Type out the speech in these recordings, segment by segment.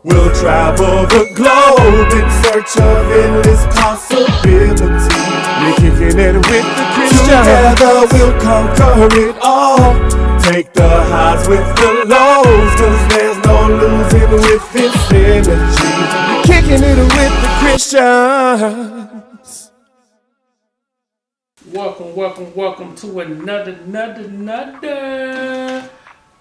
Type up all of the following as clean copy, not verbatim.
We'll travel the globe in search of endless possibilities. We're kicking it with the Christian. Together we'll conquer it all. Take the highs with the lows, cause there's no losing with this energy. We're kicking it with the Christians. Welcome to another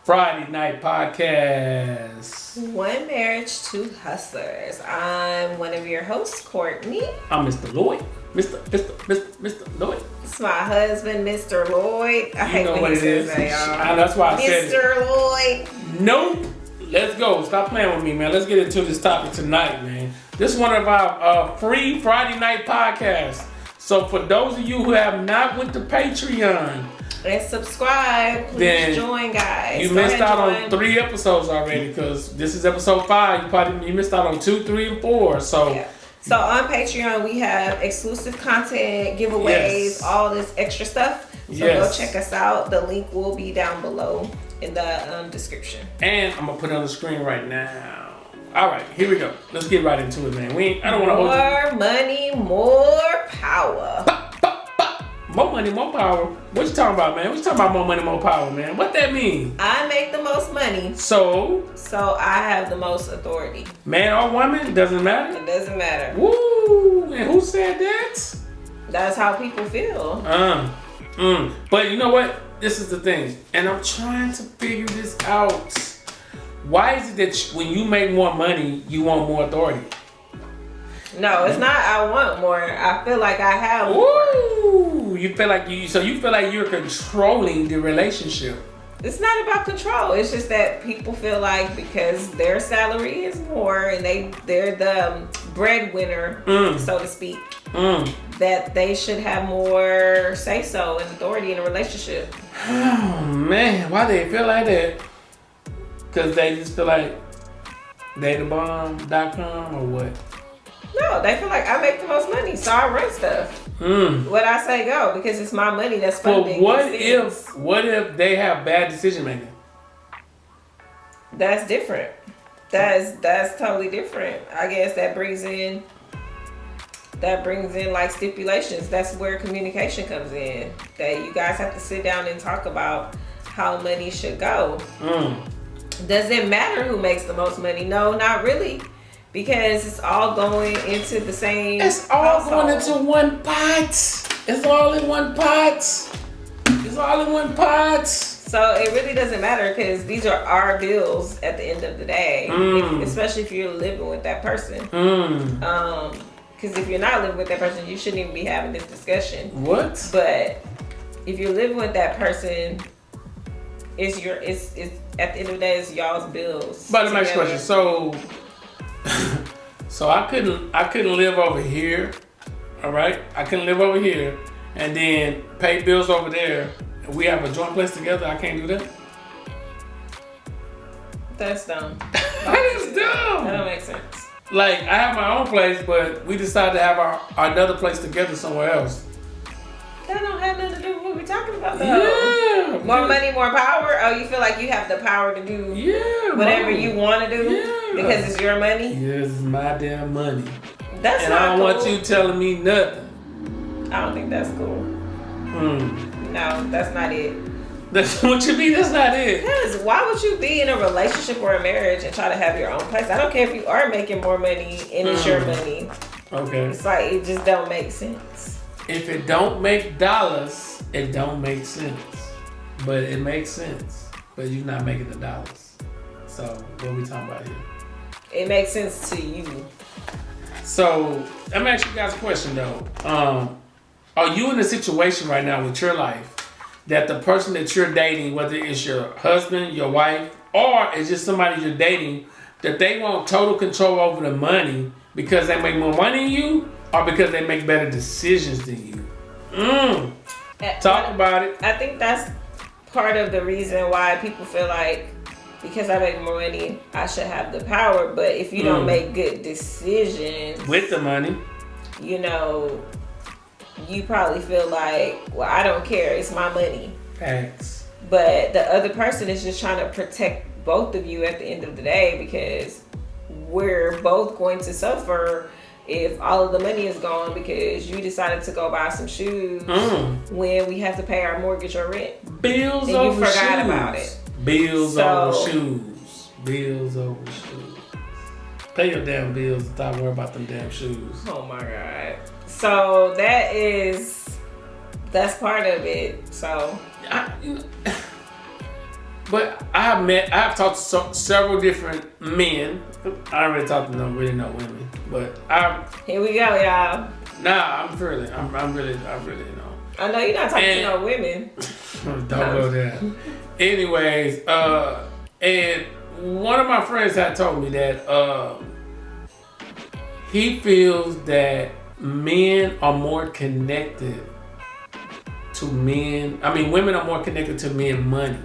Friday night podcast. One Marriage, Two Hustlers. I'm one of your hosts, Courtney. I'm Mr. Lloyd. Mr. Lloyd. It's my husband, Mr. Lloyd. I hate know when what he it says is. that, y'all. That's why I said it. Mr. Lloyd. Nope. Let's go. Stop playing with me, man. Let's get into this topic tonight, man. This is one of our free Friday night podcasts. So for those of you who have not went to Patreon and subscribe, please join, guys. You missed out on 3 episodes already because this is episode 5. You missed out on 2, 3, and 4. So. Yeah. So on Patreon, we have exclusive content, giveaways, all this extra stuff. So go check us out. The link will be down below in the description. And I'm going to put it on the screen right now. All right, here we go. Let's get right into it, man. I don't want to hold you. More money, more power. More money, more power. What you talking about, man? What you talking about more money, more power, man? What that mean? I make the most money. So I have the most authority. Man or woman, doesn't matter? It doesn't matter. Woo! And who said that? That's how people feel. But you know what? This is the thing. And I'm trying to figure this out. Why is it that when you make more money, you want more authority? No, it's not I want more. I feel like I have more. Ooh, you feel like you're controlling the relationship. It's not about control. It's just that people feel like because their salary is more and they're the breadwinner, so to speak, that they should have more say-so and authority in a relationship. Oh, man. Why they feel like that? Because they just feel like dateabomb.com or what? No, they feel like I make the most money, so I run stuff. What I say go, because it's my money that's funding. But what if they have bad decision making? That's different. That's totally different. I guess that brings in like stipulations. That's where communication comes in. That you guys have to sit down and talk about how money should go. Does it matter who makes the most money? No, not really. Because it's all going into the same It's all household. Going into one pot. It's all in one pot. So it really doesn't matter because these are our bills at the end of the day. Especially if you're living with that person. Because if you're not living with that person, you shouldn't even be having this discussion. What? But if you're living with that person, it's at the end of the day, it's y'all's bills. But the next question. So I couldn't live over here, all right? I couldn't live over here and then pay bills over there. And we have a joint place together. I can't do that. That's dumb. That is dumb. That don't make sense. Like I have my own place, but we decided to have our another place together somewhere else. That don't have nothing to do with what we're talking about, though. Yeah. More money, more power. Oh, you feel like you have the power to do whatever you want to do because it's your money? Yes, it's my damn money. That's and not I don't cool. want you telling me nothing. I don't think that's cool. No, that's not it. That's what you mean? That's not it. Because why would you be in a relationship or a marriage and try to have your own place? I don't care if you are making more money and it's your money. Okay. It's like it just don't make sense. If it don't make dollars, it don't make sense. But it makes sense. But you're not making the dollars. So what are we talking about here? It makes sense to you. So let me ask you guys a question though. Are you in a situation right now with your life that the person that you're dating, whether it's your husband, your wife, or it's just somebody you're dating, that they want total control over the money because they make more money than you? Or because they make better decisions than you? Talk about it. I think that's part of the reason why people feel like because I make more money, I should have the power. But if you don't make good decisions with the money, you probably feel like, well, I don't care. It's my money. Facts. But the other person is just trying to protect both of you at the end of the day because we're both going to suffer if all of the money is gone because you decided to go buy some shoes when we have to pay our mortgage or rent. Bills and over you forgot shoes. about it. Bills over shoes. Bills over shoes. Pay your damn bills and stop worrying about them damn shoes. Oh my God. So that's part of it. So but I've talked to several different men. I don't really talk to really no women, but here we go, y'all. Nah, I'm really no. I know you're not talking to no women. Don't go there. Anyways, and one of my friends had told me that he feels that men are more connected to men. I mean, women are more connected to men money.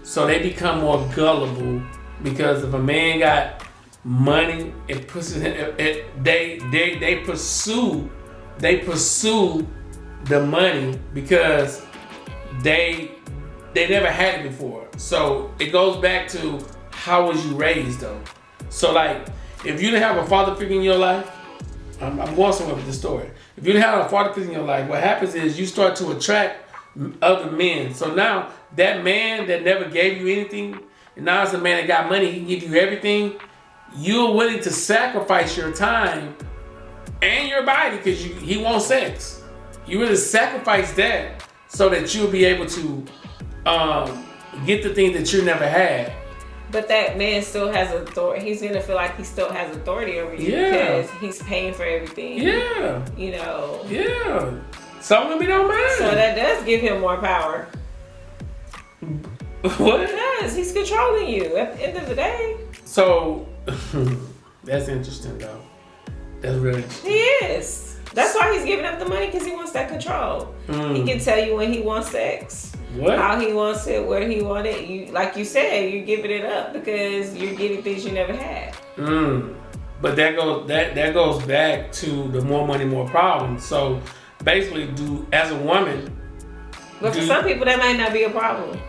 So they become more gullible because if a man got money, it pushes they pursue the money because they never had it before. So it goes back to how was you raised though. So like if you didn't have a father figure in your life, I'm going somewhere with this story. If you didn't have a father figure in your life, what happens is you start to attract other men. So now that man that never gave you anything, and now it's a man that got money, he can give you everything. You're willing to sacrifice your time and your body because he wants sex. You really sacrifice that so that you'll be able to get the things that you never had. But that man still has authority. He's gonna feel like he still has authority over you because he's paying for everything. Yeah. You know. Yeah. Some women don't mind. So that does give him more power. What? It does. He's controlling you at the end of the day. So that's interesting though. That's really interesting. He is. That's why he's giving up the money because he wants that control. He can tell you when he wants sex. What? How he wants it, where he wants it. You, like you said, you're giving it up because you're getting things you never had. But that goes back to the more money, more problems. So basically, as a woman. But for some people, that might not be a problem.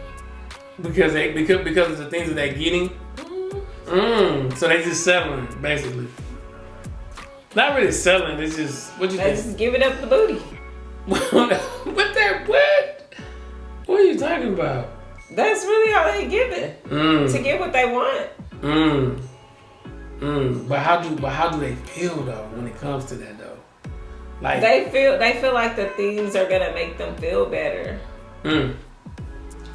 Because of the things that they're getting. So they just settling, basically. Not really settling. It's just what you think? Just giving up the booty. What are you talking about? That's really all they giving to get what they want. But how do they feel though when it comes to that though? Like they feel like the things are gonna make them feel better.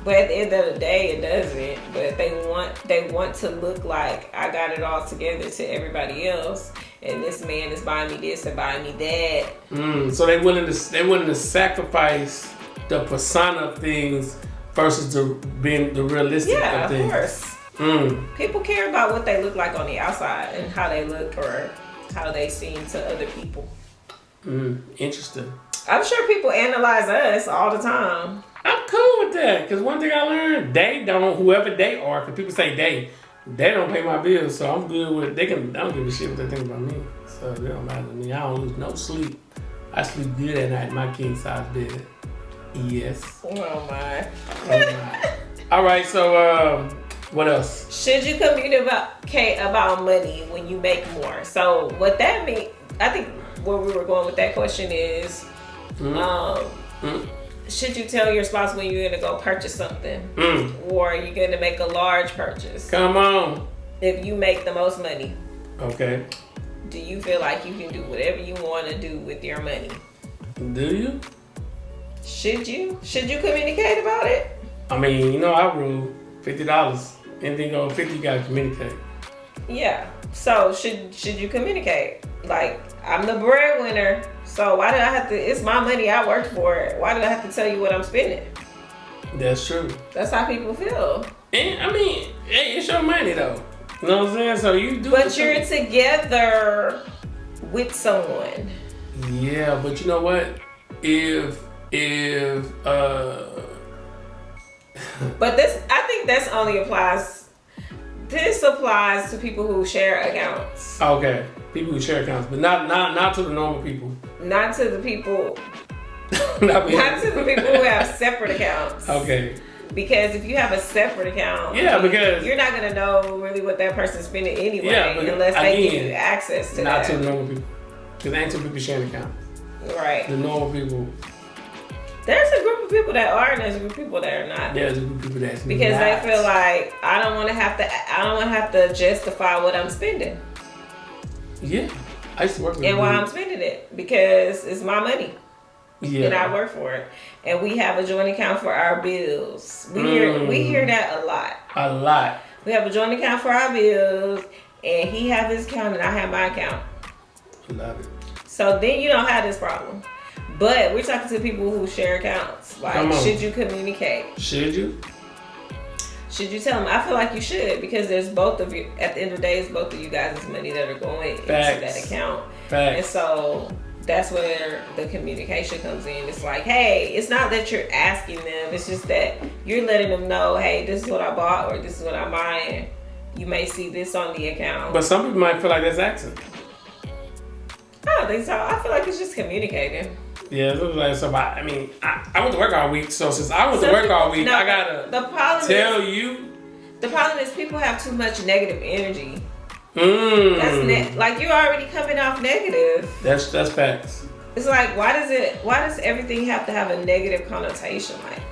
But at the end of the day, it doesn't. But they want to look like I got it all together to everybody else, and this man is buying me this and buying me that. So they're willing to sacrifice the persona of things versus being the realistic of things. Yeah, of course. People care about what they look like on the outside and how they look or how they seem to other people. Interesting. I'm sure people analyze us all the time. I'm cool with that because one thing I learned, whoever they are, because people say they don't pay my bills, so I'm good with I don't give a shit what they think about me. So it don't matter to me. I don't lose no sleep. I sleep good at night in my king size bed. Yes. Oh my. All right, so what else? Should you communicate about money when you make more? So what that means, I think where we were going with that question is, should you tell your spouse when you're gonna go purchase something, or you're gonna make a large purchase? Come on. If you make the most money, okay. Do you feel like you can do whatever you want to do with your money? Do you? Should you communicate about it? I mean, I rule $50. Anything over 50, you gotta communicate. Yeah. So should you communicate? Like, I'm the breadwinner, so why did I have to? It's my money. I worked for it. Why did I have to tell you what I'm spending? That's true. That's how people feel. And I mean, hey, it's your money though. You know what I'm saying? So you do. But you're together with someone. Yeah, but you know what? But I think this only applies. This applies to people who share accounts. Okay, people who share accounts, but not to the normal people. Not to the people. Not to the people who have separate accounts. Okay. Because if you have a separate account, because you're not gonna know really what that person's spending anyway, unless again, they give you access to not that. to the normal people, because ain't two people sharing account. Right. The normal people. There's a group of people that are, and there's a group of people that are not. There's a group of people that's because not. they feel like I don't want to have to justify what I'm spending. Yeah, I used to work with and why I'm spending it because it's my money. Yeah. And I work for it. And we have a joint account for our bills. We hear that a lot. A lot. We have a joint account for our bills, and he have his account and I have my account. Love it. So then you don't have this problem. But we're talking to people who share accounts. Like, should you communicate? Should you? Should you tell them? I feel like you should, because there's both of you. At the end of the day, it's both of you guys' money that are going into that account. Facts. And so that's where the communication comes in. It's like, hey, it's not that you're asking them. It's just that you're letting them know, hey, this is what I bought or this is what I'm buying. You may see this on the account. But some people might feel like that's asking. I don't think so. I feel like it's just communicating. Yeah, it was like somebody. I mean, I went to work all week, so since I went to work all week, I gotta tell you. The problem is people have too much negative energy. That's like you're already coming off negative. That's facts. It's like why does everything have to have a negative connotation? Like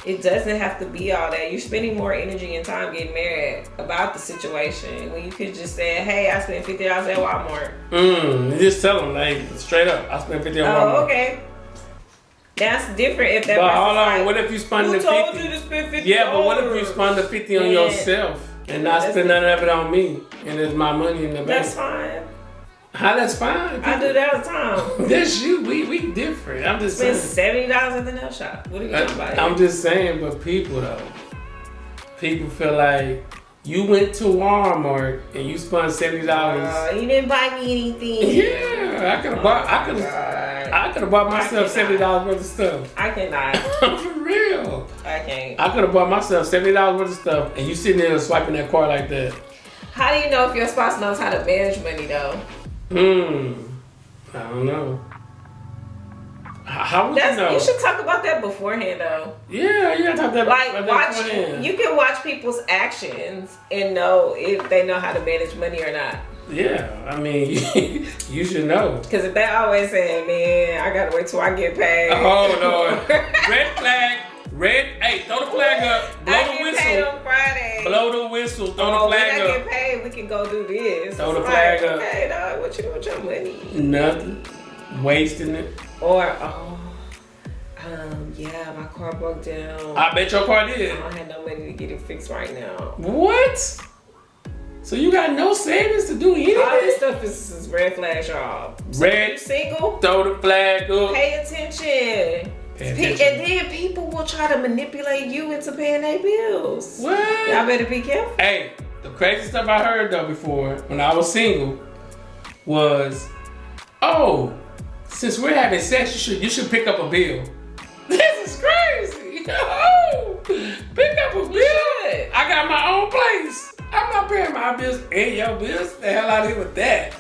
it doesn't have to be all that. You're spending more energy and time getting mad about the situation when you could just say, hey, I spent $50 at Walmart. You just tell them like straight up, I spent $50 at Walmart. Oh, okay. That's different if that. But hold on, like, what if you spend the 50? Who told you to spend $50? Yeah, but what if you spend the 50 on yourself and not spend none of it on me, and it's my money in the bank? That's fine. How that's fine? People, I do that all the time. That's you. We different. I'm just saying. Spend $70 at the nail shop. What are you talking about? I'm just saying, but people feel like you went to Walmart and you spent $70. You didn't buy me anything. Yeah, I could have bought myself $70 worth of stuff. I cannot. For real. I can't. I could have bought myself $70 worth of stuff, and you sitting there swiping that card like that. How do you know if your spouse knows how to manage money though? I don't know. How would you know? You should talk about that beforehand though. Yeah, you gotta talk about that beforehand. You can watch people's actions and know if they know how to manage money or not. Yeah, I mean, you should know. Because if they always saying, man, I gotta wait till I get paid. Oh, no. Red flag. Hey, throw the flag up. Blow the whistle. Paid on Friday. Blow the whistle. Throw the flag up. When I get paid, we can go do this. Throw the flag up. Okay, dog, what you doing with your money? Nothing. Wasting it. Or, yeah, my car broke down. I bet your car did. I don't have no money to get it fixed right now. What? So you got no savings to do anything? All this stuff is red flags, y'all. So red. You single? Throw the flag up. Pay attention. And then people will try to manipulate you into paying their bills. What? Y'all better be careful. Hey, the crazy stuff I heard though before when I was single was, since we're having sex, you should pick up a bill. This is crazy. Oh, pick up a bill. I got my own place. I'm not paying my bills and your bills. The hell out of here with that.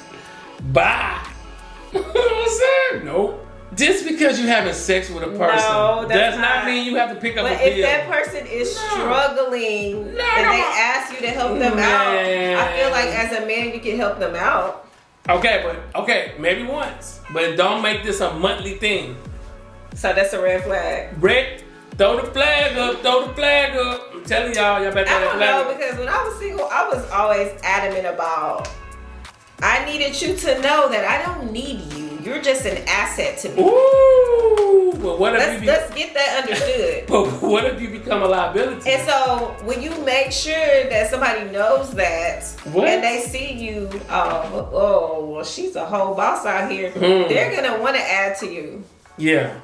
Bye. You know what I'm saying? Nope. Just because you're having sex with a person does not mean you have to pick up a bill. But if that person is struggling and they ask you to help them out, I feel like as a man you can help them out. Okay, maybe once. But don't make this a monthly thing. So that's a red flag. Throw the flag up, I'm telling y'all better throw that flag up. I don't know, because when I was single, I was always adamant about, I needed you to know that I don't need you. You're just an asset to me. Ooh, but what if let's get that understood. But what if you become a liability? And so when you make sure that somebody knows that, and they see you, well, she's a whole boss out here, they're gonna want to add to you. Yeah.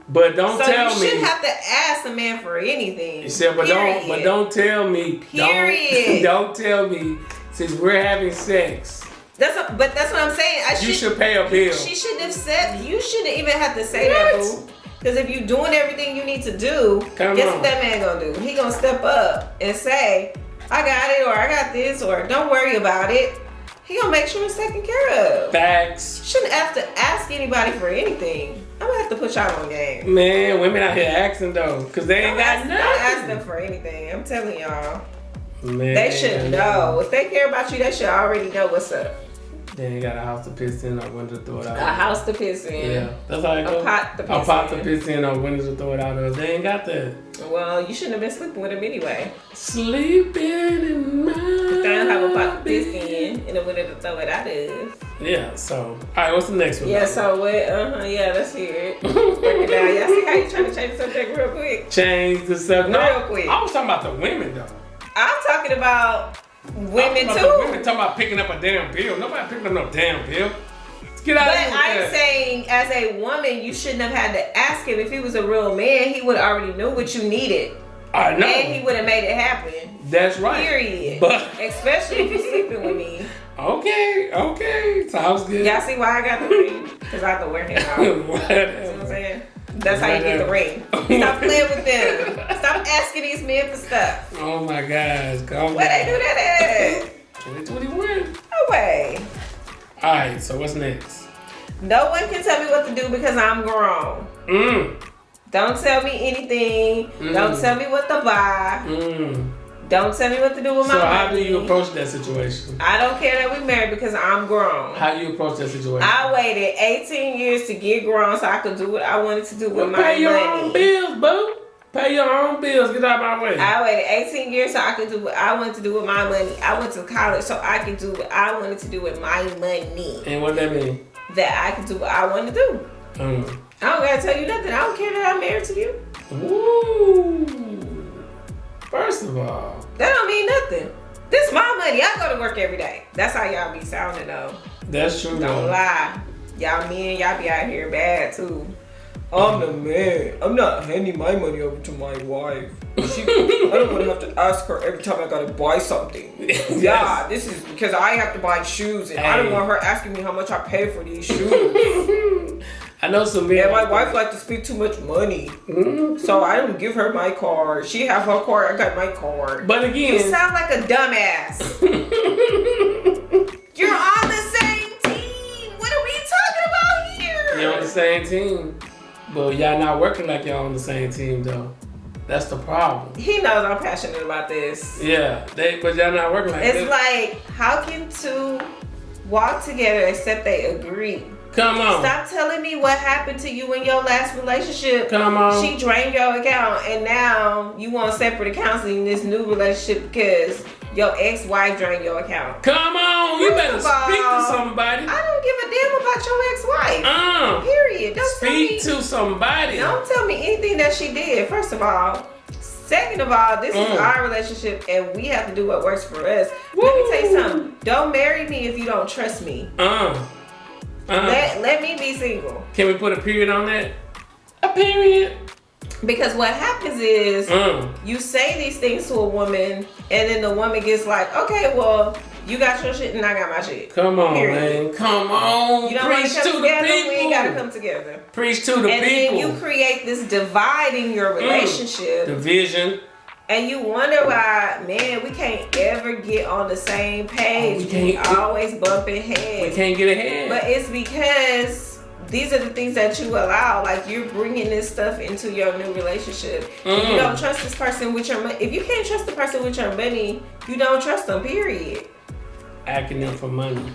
But don't tell me. So you shouldn't have to ask a man for anything. You said, but don't tell me. Period. Don't tell me since we're having sex. But that's what I'm saying. You should pay a bill. She shouldn't have said. You shouldn't even have to say that, boo. Because if you're doing everything you need to do, guess what that man gonna do? He gonna step up and say, "I got it," or "I got this," or "Don't worry about it." He gonna make sure it's taken care of. Facts. Shouldn't have to ask anybody for anything. I'm gonna have to put y'all on game. Man, women out here asking though, cause they ain't got Don't nothing. ask them for anything. I'm telling y'all. Man, They should know. If they care about you, they should already know what's up. They ain't got a house to piss in or window to throw it out. A house to piss in. Yeah, that's how it goes. A pot to piss A pot in. to piss in or windows to throw it out of. They ain't got that. Well, you shouldn't have been sleeping with him anyway. Sleeping in my They don't have a pot to piss bed. in and a window to throw it out of. Yeah, so. Alright, what's the next one? Yeah, so what? Yeah, let's hear it. Break it down. Y'all see how you trying to change the subject real quick? Change the subject. Real quick. I was talking about the women though. I'm talking about women I'm too. talking about the women talking about picking up a damn bill. Nobody picking up no damn bill. Let's get out But of here with I'm that. saying, as a woman, you shouldn't have had to ask him. If he was a real man, he would already knew what you needed. I know. And he would have made it happen. That's right. Period. But Especially if you're sleeping with me. okay. Sounds good. Y'all see why I got the ring? Because I have to wear him out. You know what I'm saying? That's how you get the ring. Stop playing with them. Stop asking these men for stuff. Oh my gosh. Come Where they do that at? 2021. No way. Alright, so what's next? No one can tell me what to do because I'm grown. Don't tell me anything. Don't tell me what to buy. Don't tell me what to do with my So money. how do you approach that situation? I don't care that we married because I'm grown. How do you approach that situation? I waited 18 years to get grown so I could do what I wanted to do with my Pay your money. own bills, boo. Pay your own bills. Get out of my way. I waited 18 years so I could do what I wanted to do with my money. I went to college so I could do what I wanted to do with my money. And what that mean? That I could do what I wanted to do. I don't gotta tell you nothing. I don't care that I'm married to you. Woo. First of all, That don't mean nothing. This is my money. I go to work every day. That's how y'all be sounding though. that's true. Don't though. lie. Y'all men, y'all be out here bad too. I'm the man. I'm not handing my money over to my wife. I don't want to have to ask her every time I gotta buy something. Yeah, this is because I have to buy shoes and I don't want her asking me how much I pay for these shoes. I know some men. Yeah, my wife like to spend too much money. So I don't give her my card. She have her card, I got my card. But You again, sound like a dumbass. You're on the same team. What are we talking about here? you're on the same team, but y'all not working like y'all on the same team though. That's the problem. He knows I'm passionate about this. Yeah, but y'all not working like It's that. like, how can two walk together except they agree? Come on. Stop telling me what happened to you in your last relationship. Come on. She drained your account and now you want separate accounts in this new relationship because your ex-wife drained your account. Come on. You First better of speak to all, somebody. I don't give a damn about your ex-wife. Period. Don't Speak tell me. to somebody. Don't tell me anything that she did, first of all. Second of all, this is our relationship and we have to do what works for us. Let me tell you something. Don't marry me if you don't trust me. Let me be single. Can we put a period on that? A period. Because what happens is you say these things to a woman and then the woman gets like, okay, well, you got your shit and I got my shit. Come on, Period. man. Come on. You don't want Preach to to come the together, people. we ain't got to come together. Preach to the And people. then you create this divide in your relationship. Division. And you wonder why, man, we can't ever get on the same page. We always bumping heads. We can't get ahead. But it's because these are the things that you allow. Like, you're bringing this stuff into your new relationship. If you don't trust this person with your money, if you can't trust the person with your money, you don't trust them, period. Asking them for money.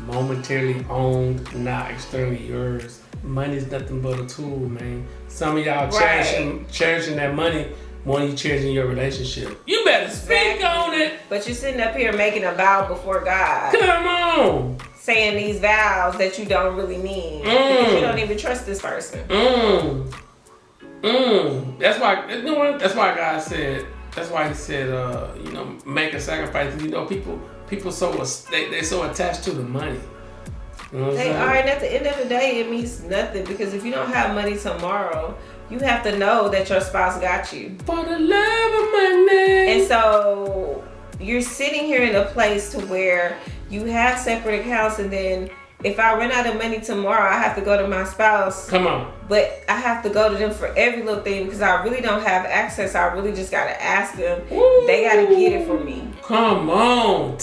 Momentarily owned, not externally yours. Money's nothing but a tool, man. Some of y'all cherishing that money more than you cherishing your relationship. You better speak on it. But you're sitting up here making a vow before God. Come on. Saying these vows that you don't really mean. Because you don't even trust this person. That's why, you know what? That's why God said, that's why he said, make a sacrifice. You know, people they're so attached to the money. You know what I'm They saying? are, and at the end of the day, it means nothing. Because if you don't have money tomorrow, you have to know that your spouse got you. For the love of money. And so you're sitting here in a place to where you have separate accounts, and then if I run out of money tomorrow, I have to go to my spouse. Come on. But I have to go to them for every little thing because I really don't have access. I really just gotta ask them. Ooh. They gotta get it for me. Come on.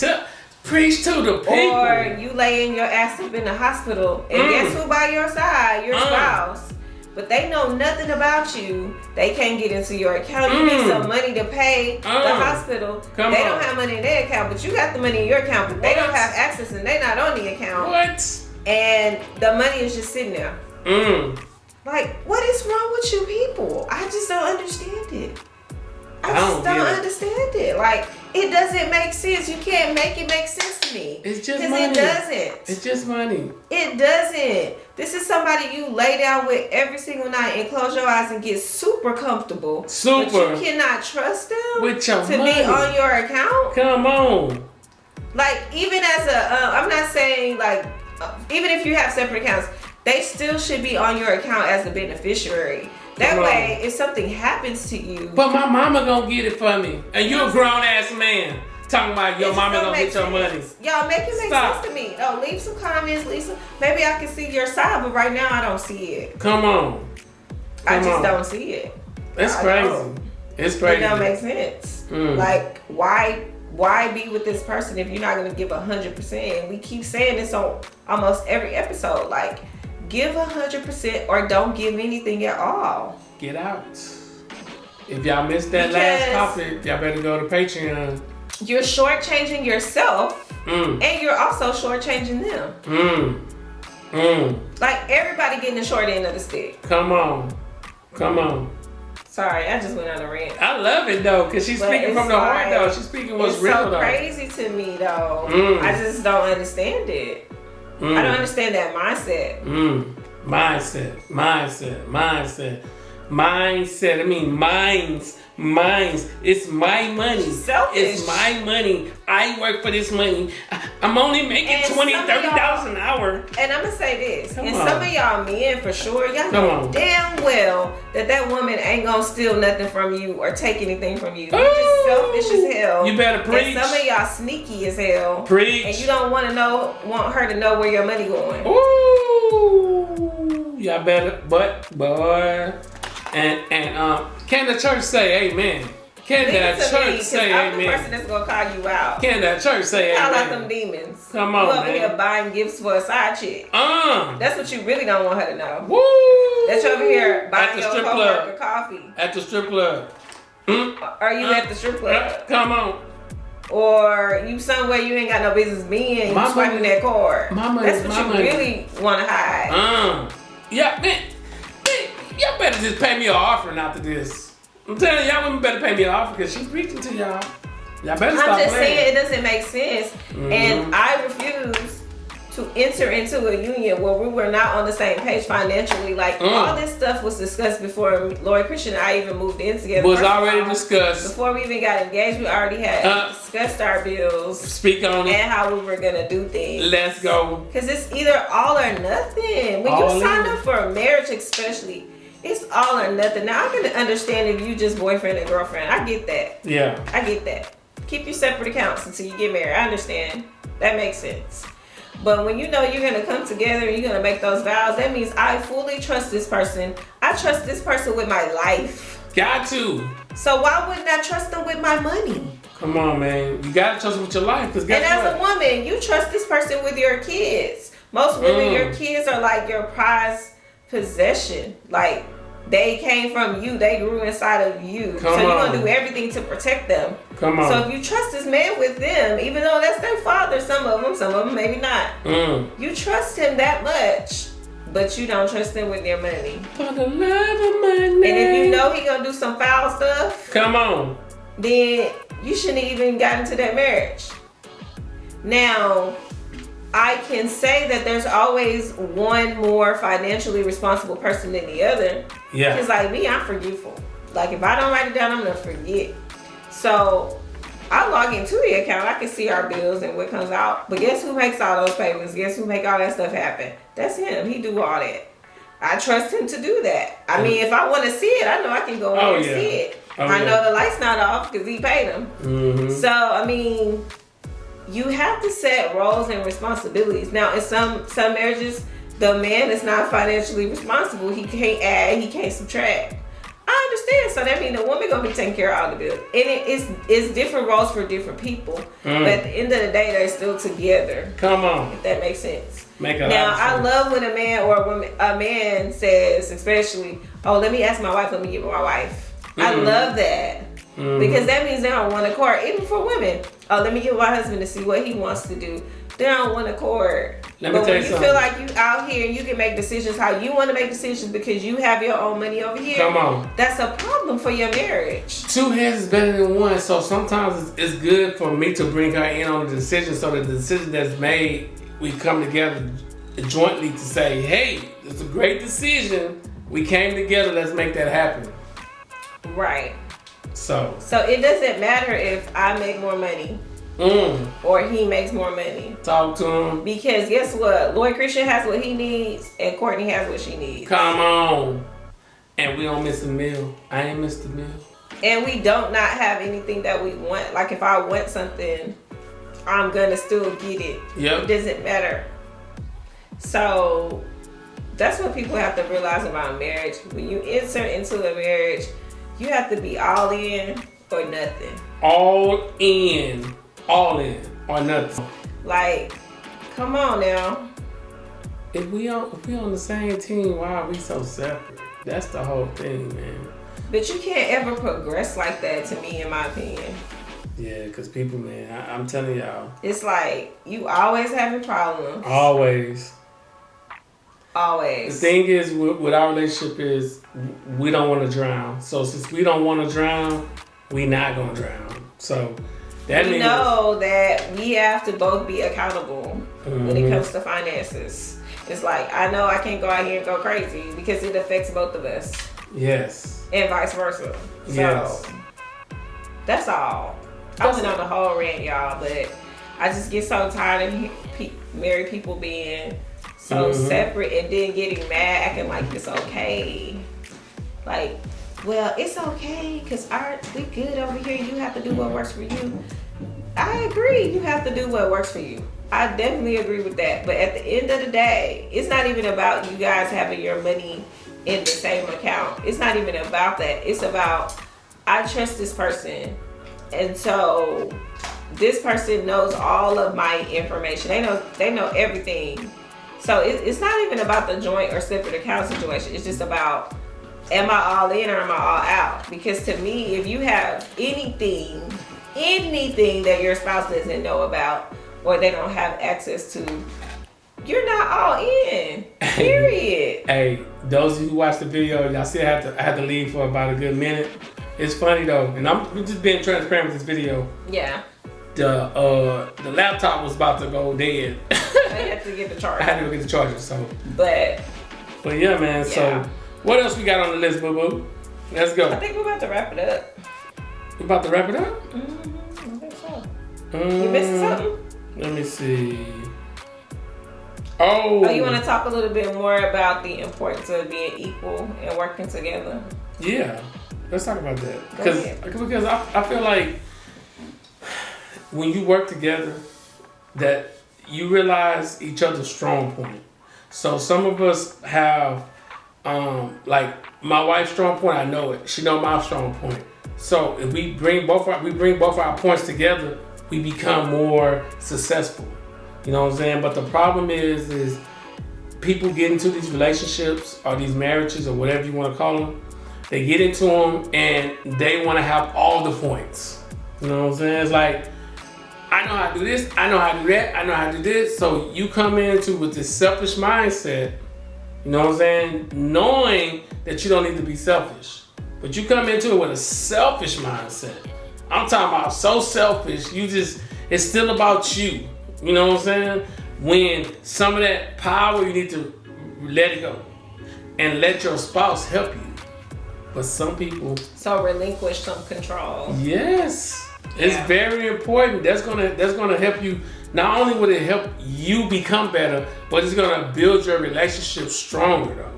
Preach to the people. Or you laying your ass up in the hospital, and guess who by your side? Your spouse. But they know nothing about you. They can't get into your account. You need some money to pay the hospital. They don't have money in their account, but you got the money in your account, but they don't have access and they're not on the account. What? And the money is just sitting there. Like, what is wrong with you people? I just don't understand it. I just don't understand it. Like, it doesn't make sense. You can't make it make sense to me. It's just money. It doesn't. It's just money. It doesn't. This is somebody you lay down with every single night and close your eyes and get super comfortable. Super. But you cannot trust them with your to money. Be on your account. Come on. Like, even as I'm not saying like, even if you have separate accounts, they still should be on your account as a beneficiary. That way, if something happens to you. But my mama gonna get it for me. And you a grown ass man talking about your mama gonna get your money. Y'all make it make sense to me. Oh, leave some comments, maybe I can see your side, but right now I don't see it. Come on. I just don't see it. It's crazy. It's crazy. It don't make sense. Like, why be with this person if you're not gonna give 100%? And we keep saying this on almost every episode. Like, give 100% or don't give anything at all. Get out. If y'all missed that last topic, y'all better go to Patreon. You're shortchanging yourself, and you're also shortchanging them. Like, everybody getting the short end of the stick. Come on. Sorry, I just went on a rant. I love it though, because she's speaking from the heart though. She's speaking what's real though. It's so crazy to me though. I just don't understand it. I don't understand that mindset. Mindset. I mean, minds. It's my money. Selfish. It's my money. I work for this money. I'm only making $20-$30 an hour. And I'm gonna say this. Some of y'all men, for sure, y'all know damn well that woman ain't gonna steal nothing from you or take anything from you. You're just selfish as hell. You better preach. And some of y'all sneaky as hell. Preach. And you don't want her to know where your money going. Ooh. Y'all better, boy. And can the church say amen? Can the church say amen? I'm the person that's gonna call you out. Can the church say amen? Call out them demons. Come on, you over here buying gifts for a side chick. That's what you really don't want her to know. Woo! That's over here buying your coworker coffee. At the strip club. Are you at the strip club? Come on. Or you somewhere you ain't got no business being, you swiping that card. That's what you really want to hide. Yeah, man. Y'all better just pay me an offering after this. I'm telling y'all women better pay me an offering because she's preaching to y'all. Y'all better stop playing. I'm just saying it doesn't make sense. And I refuse to enter into a union where we were not on the same page financially. Like, all this stuff was discussed before Lloyd, Christten, and I even moved in together. Was already discussed. Before we even got engaged, we already had discussed our bills. Speak on it. And how we were going to do things. Let's go. Because it's either all or nothing. When you sign up for a marriage especially, it's all or nothing. Now, I can understand if you just boyfriend and girlfriend. I get that. Yeah. I get that. Keep your separate accounts until you get married. I understand. That makes sense. But when you know you're going to come together and you're going to make those vows, that means I fully trust this person. I trust this person with my life. Got to. So why wouldn't I trust them with my money? Come on, man. You got to trust them with your life. Cause guess and as a woman, you trust this person with your kids. Most women, your kids are like your prized possession. Like, they came from you. They grew inside of you. So you're going to do everything to protect them. Come on. So if you trust this man with them, even though that's their father, some of them maybe not. You trust him that much, but you don't trust him with your money. For the love of money. And if you know he going to do some foul stuff, come on, then you shouldn't even got into that marriage. Now, I can say that there's always one more financially responsible person than the other. Yeah. Because like me, I'm forgetful. Like, if I don't write it down, I'm going to forget. So I log into the account. I can see our bills and what comes out. But guess who makes all those payments? Guess who make all that stuff happen? That's him. He do all that. I trust him to do that. I mean, if I want to see it, I know I can go in and see it. I know the light's not off because he paid them. So, I mean, you have to set roles and responsibilities. Now, in some marriages, the man is not financially responsible. He can't add, he can't subtract. I understand. So that means the woman gonna be taking care of all the bills, and it's different roles for different people. But at the end of the day, they're still together. Come on, if that makes sense. Now I love when a man or a man says, especially, "Oh, let me ask my wife. Let me get with my wife." I love that because that means they're on one accord. Even for women, "Oh, let me get with my husband to see what he wants to do." They're on one accord. Let me but tell when you you something. feel like you out here and you can make decisions how you want to make decisions because you have your own money over here, come on, that's a problem for your marriage. Two heads is better than one. So sometimes it's good for me to bring her in on the decision, so that the decision that's made, we come together jointly to say, "Hey, it's a great decision. We came together. Let's make that happen." Right. So it doesn't matter if I make more money or he makes more money. Talk to him. Because guess what? Lloyd Christen has what he needs and Courtney has what she needs. Come on. And we don't miss a meal. I ain't missed a meal. And we don't not have anything that we want. Like if I want something, I'm gonna still get it. Yep. It doesn't matter. So that's what people have to realize about marriage. When you enter into a marriage, you have to be all in or nothing. All in or nothing. Like, come on now. If we on the same team, why are we so separate? That's the whole thing, man. But you can't ever progress like that, to me, in my opinion. Yeah, because people, man, I'm telling y'all. It's like, you always having problems. Always. The Always. thing is, with our relationship is, we don't want to drown. So since we don't want to drown, we not going to drown. So that We means... know that we have to both be accountable when it comes to finances. It's like, I know I can't go out here and go crazy because it affects both of us. Yes. And vice versa. So, Yes. that's all. I went on the whole rant, y'all, but I just get so tired of married people being so separate and then getting mad, acting like it's okay. Like, well, it's okay because we good over here. You have to do what works for you. I agree. You have to do what works for you. I definitely agree with that. But at the end of the day, it's not even about you guys having your money in the same account. It's not even about that. It's about, I trust this person. And so this person knows all of my information. They know everything. So it's not even about the joint or separate account situation. It's just about, am I all in or am I all out? Because to me, if you have anything that your spouse doesn't know about or they don't have access to, you're not all in. Period. Hey, those of you who watched the video, y'all see I had to leave for about a good minute. It's funny though, and I'm just being transparent with this video. Yeah. The laptop was about to go dead. I had to get the charger. I had to go get the charger, so. But yeah, man. Yeah. So what else we got on the list, boo boo? Let's go. I think we're about to wrap it up. We about to wrap it up? I think so. You missing something? Let me see. Oh, you want to talk a little bit more about the importance of being equal and working together? Yeah, let's talk about that. Go ahead. Because I feel like when you work together, that you realize each other's strong point. So some of us have, like my wife's strong point. I know it. She know my strong point. So if we bring both our points together, we become more successful. You know what I'm saying? But the problem is people get into these relationships or these marriages or whatever you want to call them. They get into them and they want to have all the points. You know what I'm saying? It's like, I know how to do this, I know how to do that, I know how to do this. So you come into with this selfish mindset, you know what I'm saying? Knowing that you don't need to be selfish. But you come into it with a selfish mindset. I'm talking about so selfish, it's still about you. You know what I'm saying? When some of that power, you need to let it go. And let your spouse help you. But some people... So relinquish some control. Yes. It's very important. That's gonna help you. Not only will it help you become better, but it's gonna build your relationship stronger though.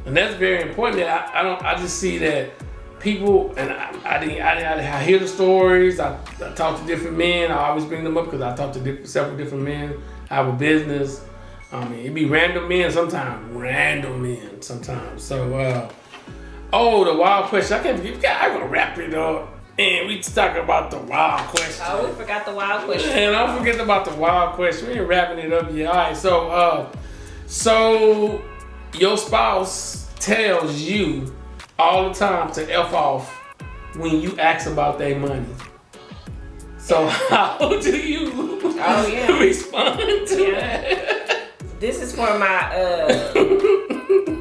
And that's very important. I just see that people, and I hear the stories. I talk to different men. I always bring them up because I talk to several different men. I have a business. I mean, it be random men sometimes. So Oh, the wild question. I can't forget. I'm gonna wrap it up. And we talk about the wild question. Oh, we forgot the wild question. And don't forget about the wild question. We ain't wrapping it up yet. All right, so your spouse tells you all the time to F off when you ask about their money. So how do you respond to that? This is for my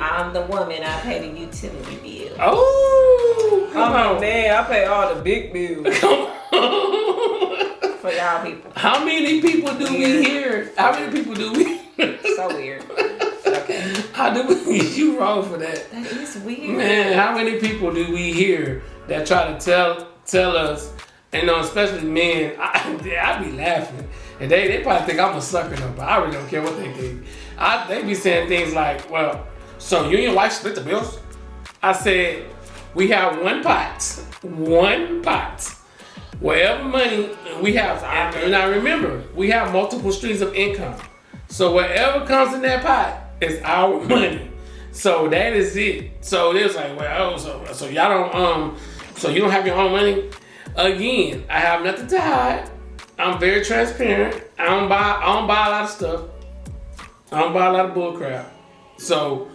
I'm the woman, I pay the utility bill. Oh, come on. Man, I pay all the big bills. Come on. For y'all people. How many people do we hear? How many people do we So weird. Okay. How do we, you wrong for that? That is weird. Man, how many people do we hear that try to tell us, and especially men, I be laughing. And they probably think I'm a sucker though, but I really don't care what they think. They be saying things like, well, so you and your wife split the bills? I said, we have one pot. Whatever money we have, and I remember, we have multiple streams of income. So whatever comes in that pot is our money. So that is it. So it's like, well, so y'all don't, so you don't have your own money? Again, I have nothing to hide. I'm very transparent. I don't buy a lot of stuff. I don't buy a lot of bull crap. So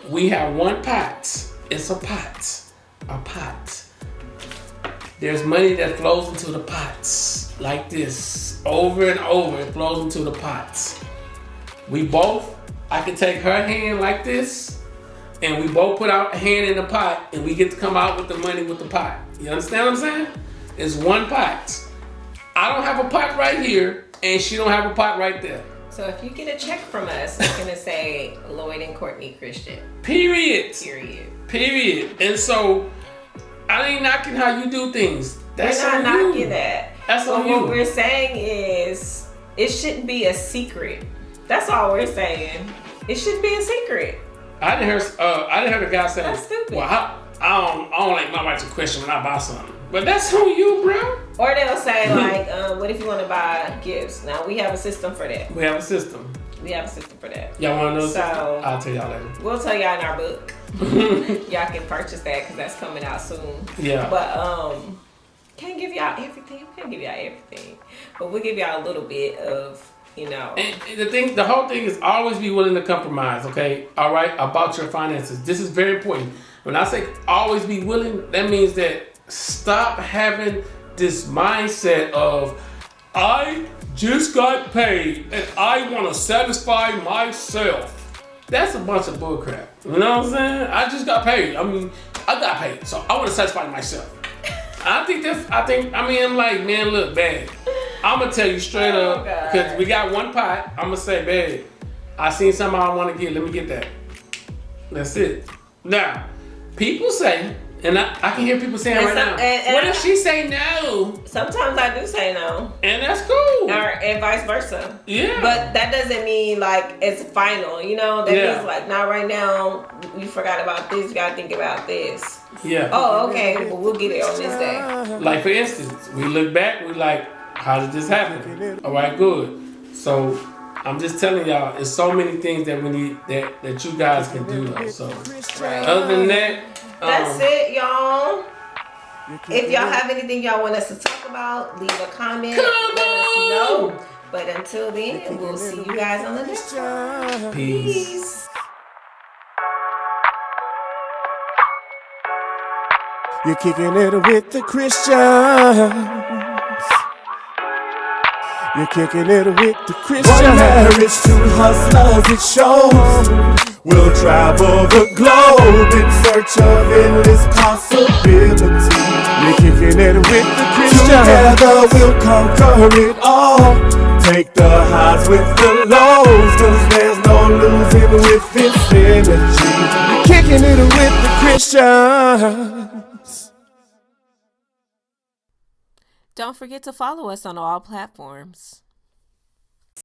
we have one pot. It's a pot. A pot. There's money that flows into the pots like this. Over and over, it flows into the pots. I can take her hand like this, and we both put our hand in the pot, and we get to come out with the money with the pot. You understand what I'm saying? It's one pot. I don't have a pot right here, and she don't have a pot right there. So if you get a check from us, it's gonna say Lloyd and Courtney Christten. Period. Period. And so I ain't knocking how you do things. That's we're not on knocking you. that. That's on you. What we're saying is it shouldn't be a secret. That's all we're saying. It shouldn't be a secret. I didn't hear the guy say, that's stupid. Well, I don't like my wife to question when I buy something. But that's on you, bro. Or they'll say like, what if you want to buy gifts? Now we have a system for that. We have a system. For that. Y'all want to know? So I'll tell y'all later. We'll tell y'all in our book. Y'all can purchase that because that's coming out soon. Yeah. But can't give y'all everything. We can't give y'all everything, but we'll give y'all a little bit of, And the whole thing is always be willing to compromise. Okay, all right, about your finances. This is very important. When I say always be willing, that means that stop having this mindset of I just got paid and I want to satisfy myself. That's a bunch of bullcrap. You know what I'm saying? I just got paid. I got paid, so I want to satisfy myself. I'm like, man, look, babe, I'm going to tell you straight up, because we got one pot, I'm going to say, babe, I seen something I want to get, let me get that. That's it. Now, people say, and I can hear people saying right now, what if she say no? Sometimes I do say no. And that's cool. And vice versa. Yeah. But that doesn't mean like it's final, That means like, not right now, we forgot about this, you gotta think about this. Yeah. Oh, okay, well, we'll get it on this day. Like for instance, we look back, we like, how did this happen? All right, good. So I'm just telling y'all, there's so many things that we need that you guys can do though. So other than that, that's it, y'all. If y'all have anything y'all want us to talk about, leave a comment. Let us know. But until then, we'll see you guys on the next one. Peace. You're kicking it with the Christians. You're kicking it with the Christians. One marriage, two hustlers, it shows. We'll travel the globe in search of endless possibility. You're kicking it with the Christians. Together we'll conquer it all. Take the highs with the lows, 'cause there's no losing with this energy. You're kicking it with the Christians. Don't forget to follow us on all platforms.